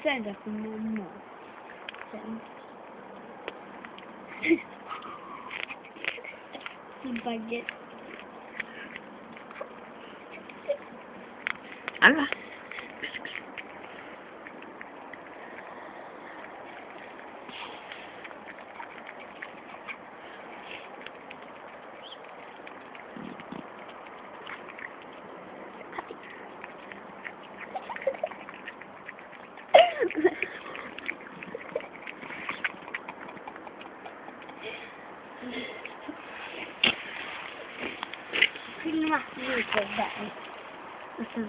Senta com mamãe. Baguete. Ala. Filma muito bem. Essa